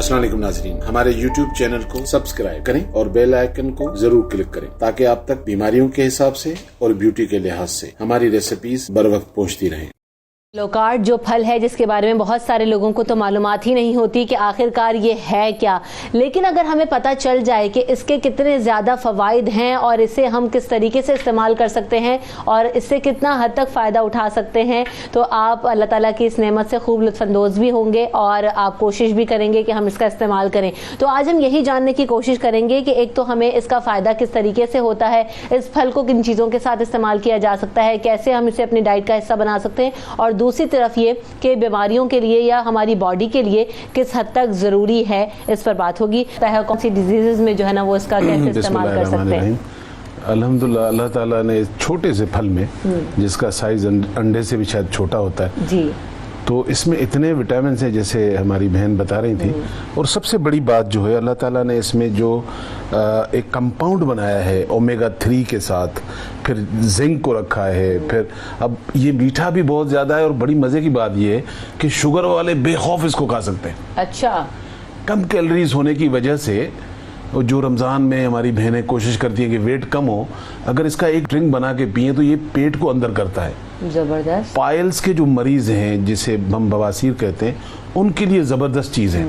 अस्सलाम वालेकुम नाज़रीन, हमारे YouTube चैनल को सब्सक्राइब करें और बेल आइकन को जरूर क्लिक करें ताकि आप तक बीमारियों के हिसाब से और ब्यूटी के लिहाज से हमारी रेसिपीज बर वक्त पहुंचती रहें। लोकार्ड जो फल है जिसके बारे में बहुत सारे लोगों को तो मालूमात ही नहीं होती कि आखिरकार ये है क्या, लेकिन अगर हमें पता चल जाए कि इसके कितने ज़्यादा फ़वाइद हैं और इसे हम किस तरीके से इस्तेमाल कर सकते हैं और इससे कितना हद तक फ़ायदा उठा सकते हैं, तो आप अल्लाह ताला की इस नेमत से खूब लुत्फ़अंदोज़ भी होंगे और आप कोशिश भी करेंगे कि हम इसका इस्तेमाल करें। तो आज हम यही जानने की कोशिश करेंगे कि एक तो हमें इसका फ़ायदा किस तरीके से होता है, इस फल को किन चीज़ों के साथ इस्तेमाल किया जा सकता है, कैसे हम इसे अपनी डाइट का हिस्सा बना सकते हैं, और दूसरी तरफ ये कि बीमारियों के लिए या हमारी बॉडी के लिए किस हद तक ज़रूरी है, इस पर बात होगी। कौन सी डिजीज़ में जो है ना वो इसका कैसे इस्तेमाल कर सकते हैं। अल्हम्दुलिल्लाह, अल्लाह ताला ने छोटे से फल में जिसका साइज अंडे से भी शायद छोटा होता है जी, तो इसमें इतने विटामिन हैं जैसे हमारी बहन बता रही थी। और सबसे बड़ी बात जो है, अल्लाह ताला ने इसमें जो एक कंपाउंड बनाया है ओमेगा 3 के साथ, फिर जिंक को रखा है, फिर अब ये मीठा भी बहुत ज़्यादा है। और बड़ी मज़े की बात ये है कि शुगर वाले बेखौफ इसको खा सकते हैं। अच्छा, कम कैलोरीज होने की वजह से जो रमज़ान में हमारी बहनें कोशिश करती हैं कि वेट कम हो, अगर इसका एक ड्रिंक बना के पिए तो ये पेट को अंदर करता है। ज़बरदस्त। पाइल्स के जो मरीज़ हैं जिसे हम बवासीर कहते हैं, उनके लिए ज़बरदस्त चीज़ है।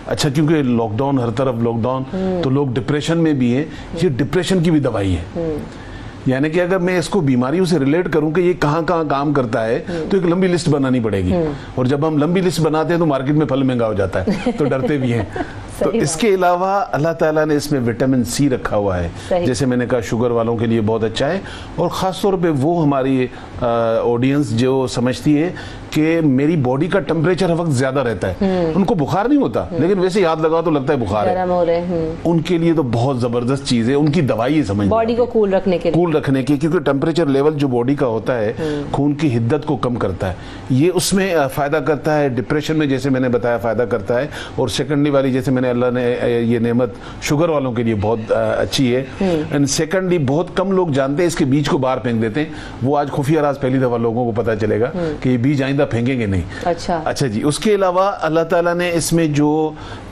अच्छा, क्योंकि लॉकडाउन, हर तरफ लॉकडाउन, तो लोग डिप्रेशन में भी हैं, ये डिप्रेशन की भी दवाई है। यानी कि अगर मैं इसको बीमारियों से रिलेट करूं कि ये कहाँ कहाँ काम करता है, तो एक लंबी लिस्ट बनानी पड़ेगी। और जब हम लंबी लिस्ट बनाते हैं तो मार्केट में फल महंगा हो जाता है, तो डरते भी हैं। तो इसके अलावा अल्लाह ताला ने इसमें विटामिन सी रखा हुआ है, जैसे मैंने कहा शुगर वालों के लिए बहुत अच्छा है। और ख़ास तौर पे वो हमारी ऑडियंस जो समझती है कि मेरी बॉडी का टेम्परेचर हर वक्त ज़्यादा रहता है, उनको बुखार नहीं होता लेकिन वैसे ही हाथ लगाओ तो लगता है बुखार है, उनके लिए तो बहुत ज़बरदस्त चीज़ है। उनकी दवाई है, समझ, बॉडी को कूल रखने की, क्योंकि टेम्परेचर लेवल जो बॉडी का होता है खून की हिद्दत को कम करता है, ये उसमें फ़ायदा करता है। डिप्रेशन में जैसे मैंने बताया फ़ायदा करता है। और सेकेंडली वाली, जैसे मैंने अल्लाह ने ये नेमत शुगर वालों के लिए बहुत अच्छी है। एंड सेकेंडली, बहुत कम लोग जानते हैं, इसके बीज को बाहर फेंक देते हैं। वो आज खुफिया राज पहली दफ़ा लोगों को पता चलेगा कि ये बीज आइंदा फेंकेंगे नहीं। अच्छा जी। उसके अलावा अल्लाह ताला ने इसमें जो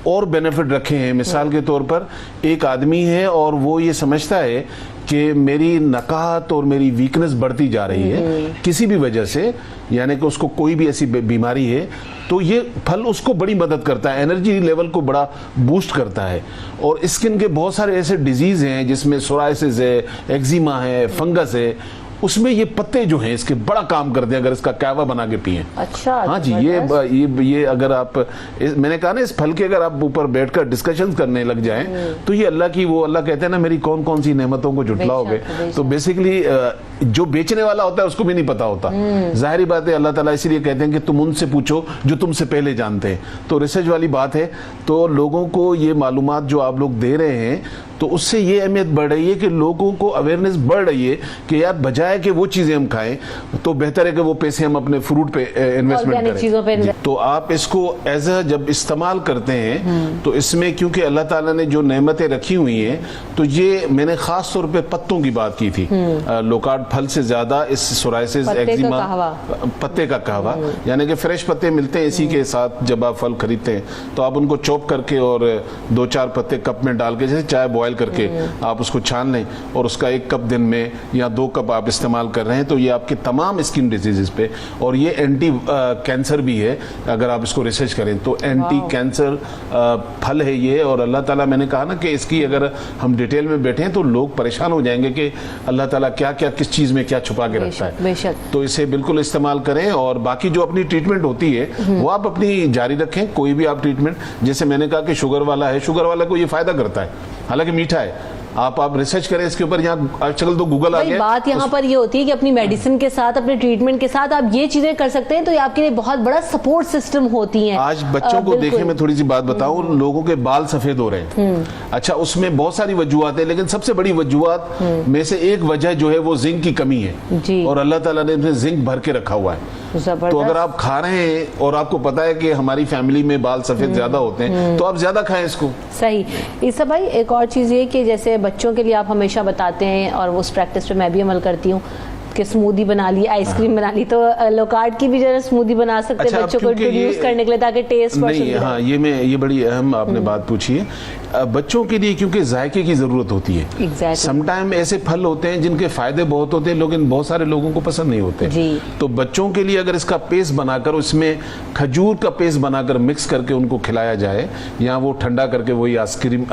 और बेनिफिट रखे हैं, मिसाल के तौर पर एक आदमी है और वो ये समझता है कि मेरी नकाहत और मेरी वीकनेस बढ़ती जा रही है किसी भी वजह से, यानी कि उसको कोई भी ऐसी बीमारी है, तो ये फल उसको बड़ी मदद करता है, एनर्जी लेवल को बड़ा बूस्ट करता है। और स्किन के बहुत सारे ऐसे डिजीज़ हैं जिसमें सोराइसिस है, एक्जिमा है, फंगस है, उसमें ये पत्ते जो हैं इसके बड़ा काम करते हैं अगर इसका कहवा बना के पिए। अच्छा, हाँ जी। ये अगर आप, मैंने कहा ना, इस फल के अगर आप ऊपर बैठकर डिस्कशन करने लग जाएं तो ये अल्लाह की, वो अल्लाह कहते हैं ना, मेरी कौन कौन सी नेमतों को जुटलाओगे, तो बेसिकली जो बेचने वाला होता है उसको भी नहीं पता होता। जाहिर बात है, अल्लाह ताला इसीलिए कहते हैं कि तुम उनसे पूछो जो तुमसे पहले जानते हैं। तो रिसर्च वाली बात है। तो लोगों को ये मालूमात जो आप लोग दे रहे हैं, तो उससे ये अहमियत बढ़ रही है कि लोगों को अवेयरनेस बढ़ रही है कि यार बजाय कि वो चीज़ें हम खाएं, तो बेहतर है कि वो पैसे हम अपने फ्रूट पे इन्वेस्टमेंट करें, चीज़ों पे। तो आप इसको एज अ जब इस्तेमाल करते हैं तो इसमें, क्योंकि अल्लाह ताला ने जो नेमतें रखी हुई हैं, तो ये मैंने ख़ास तौर पे पत्तों की बात की थी। लोकार्ड फल से ज़्यादा इस सोराइसिस, एक्जिमा, पत्ते का कहवा, यानी कि फ्रेश पत्ते मिलते हैं इसी के साथ। जब आप फल खरीदते हैं तो आप उनको चॉप करके और 2-4 पत्ते कप में डाल के, जैसे चाय बॉयल करके आप उसको छान लें और उसका 1 कप दिन में या 2 कप आप इस्तेमाल कर रहे हैं, तो ये आपके तमाम स्किन डिजीजेस पे, और ये एंटी कैंसर भी है अगर आप इसको रिसर्च करें तो, एंटी कैंसर फल है ये। और अल्लाह ताला, मैंने कहा ना कि इसकी अगर हम डिटेल में बैठे तो लोग परेशान हो जाएंगे कि अल्लाह ताला क्या क्या किस चीज़ में क्या छुपा के रखता है। तो इसे बिल्कुल इस्तेमाल करें। और बाकी जो अपनी ट्रीटमेंट होती है वो आप अपनी जारी रखें, कोई भी आप ट्रीटमेंट, जैसे मैंने कहा कि शुगर वाला है, शुगर वाला को ये फायदा करता है, हालांकि मीठा है। आप रिसर्च करें इसके ऊपर, यहाँ आजकल तो गूगल आ गया। बात यहाँ पर ये होती है कि अपनी मेडिसिन के साथ, अपने ट्रीटमेंट के साथ आप ये चीजें कर सकते हैं, तो ये आपके लिए बहुत बड़ा सपोर्ट सिस्टम होती हैं। आज बच्चों को देखें, मैं थोड़ी सी बात बताऊं, लोगों के बाल सफेद हो रहे हैं। अच्छा, उसमें बहुत सारी वजूहात है, लेकिन सबसे बड़ी वजूहात में से एक वजह जो है वो जिंक की कमी है, और अल्लाह ताला ने इसमें जिंक भर के रखा हुआ है। तो अगर आप खा रहे हैं और आपको पता है कि हमारी फैमिली में बाल सफेद ज्यादा होते हैं, तो आप ज्यादा खाएं इसको। सही। ईसा भाई, एक और चीज ये कि जैसे बच्चों के लिए आप हमेशा बताते हैं, और उस प्रैक्टिस पे मैं भी अमल करती हूँ, کہ اسمودی بنا لی, آئس کریم بنا لی, تو لوکارٹ کی بھی جو ہے اسمودی بنا سکتے ہیں بچوں کو انٹروڈیوس کرنے کے لیے تاکہ ٹیسٹ نہیں. ہاں یہ بڑی اہم آپ نے بات پوچھی ہے بچوں کے لیے, کیونکہ ذائقے کی ضرورت ہوتی ہے. سم ٹائم ایسے پھل ہوتے ہیں جن کے فائدے بہت ہوتے ہیں لیکن بہت سارے لوگوں کو پسند نہیں ہوتے. تو بچوں کے لیے اگر اس کا پیسٹ بنا کر, اس میں کھجور کا پیسٹ بنا کر مکس کر کے ان کو کھلایا جائے, یا وہ ٹھنڈا کر کے وہی آئس کریم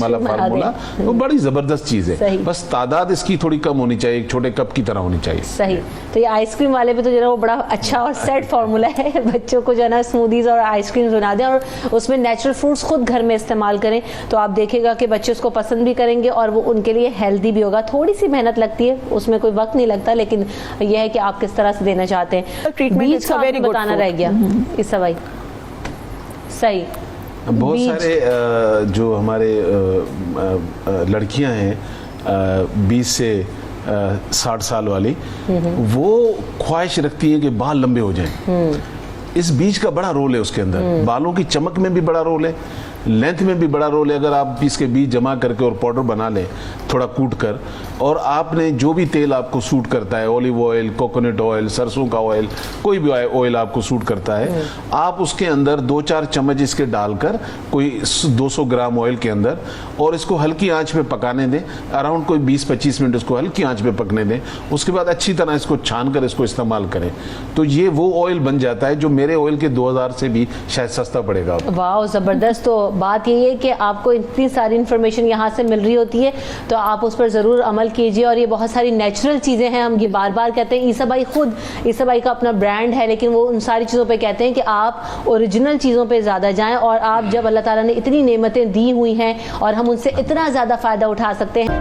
والا فارمولا, وہ بڑی زبردست چیز ہے. بس تعداد اس کی تھوڑی کم ہونی چاہیے, ایک چھوٹے کپ کی طرح ہونی چاہیے. صحیح. تو یہ آئس کریم والے پہ تو جو ہے وہ بڑا اچھا اور سیٹ فارمولا ہے, بچوں کو جو ہے نا اسمودیز اور آئس کریم بنا دیں اور اس میں نیچرل فروٹس خود گھر میں استعمال کریں, تو آپ دیکھیں گا کہ بچے اس کو پسند بھی کریں گے اور وہ ان کے لیے ہیلدی بھی ہوگا. تھوڑی سی محنت لگتی ہے, اس میں کوئی وقت نہیں لگتا, لیکن یہ ہے کہ آپ کس طرح سے دینا چاہتے ہیں. ٹریٹمنٹ کا بتانا رہ گیا اس سوائی. صحیح. بہت سارے جو ہمارے لڑکیاں ہیں 20 سے 60 سال والی, وہ خواہش رکھتی ہیں کہ بال لمبے ہو جائیں. اس بیج کا بڑا رول ہے اس کے اندر, بالوں کی چمک میں بھی بڑا رول ہے, لینتھ میں بھی بڑا رول ہے. اگر آپ اس کے بیج جمع کر کے اور پاؤڈر بنا لیں تھوڑا کوٹ کر, اور آپ نے جو بھی تیل آپ کو سوٹ کرتا ہے, اولیو آئل, کوکونٹ آئل, سرسوں کا آئل, کوئی بھی آئل آپ کو سوٹ کرتا ہے, آپ اس کے اندر 2-4 چمچ اس کے ڈال کر کوئی 200 گرام آئل کے اندر, اور اس کو ہلکی آنچ پہ پکانے دیں, اراؤنڈ کوئی 20-25 منٹ اس کو ہلکی آنچ پہ پکنے دیں. اس کے بعد اچھی طرح اس کو چھان کر اس کو استعمال کریں, تو یہ وہ آئل بن جاتا ہے جو میرے آئل کے 2000 سے بھی شاید سستا پڑے گا. واو, زبردست. تو بات یہ ہے کہ آپ کو اتنی ساری انفارمیشن یہاں سے مل رہی ہوتی ہے, تو آپ اس پر ضرور عمل کیجئے. اور یہ بہت ساری نیچرل چیزیں ہیں, ہم یہ بار بار کہتے ہیں. عیسیٰ بھائی خود, عیسیٰ بھائی کا اپنا برانڈ ہے, لیکن وہ ان ساری چیزوں پہ کہتے ہیں کہ آپ اوریجنل چیزوں پہ زیادہ جائیں, اور آپ جب اللہ تعالیٰ نے اتنی نعمتیں دی ہوئی ہیں اور ہم ان سے اتنا زیادہ فائدہ اٹھا سکتے ہیں.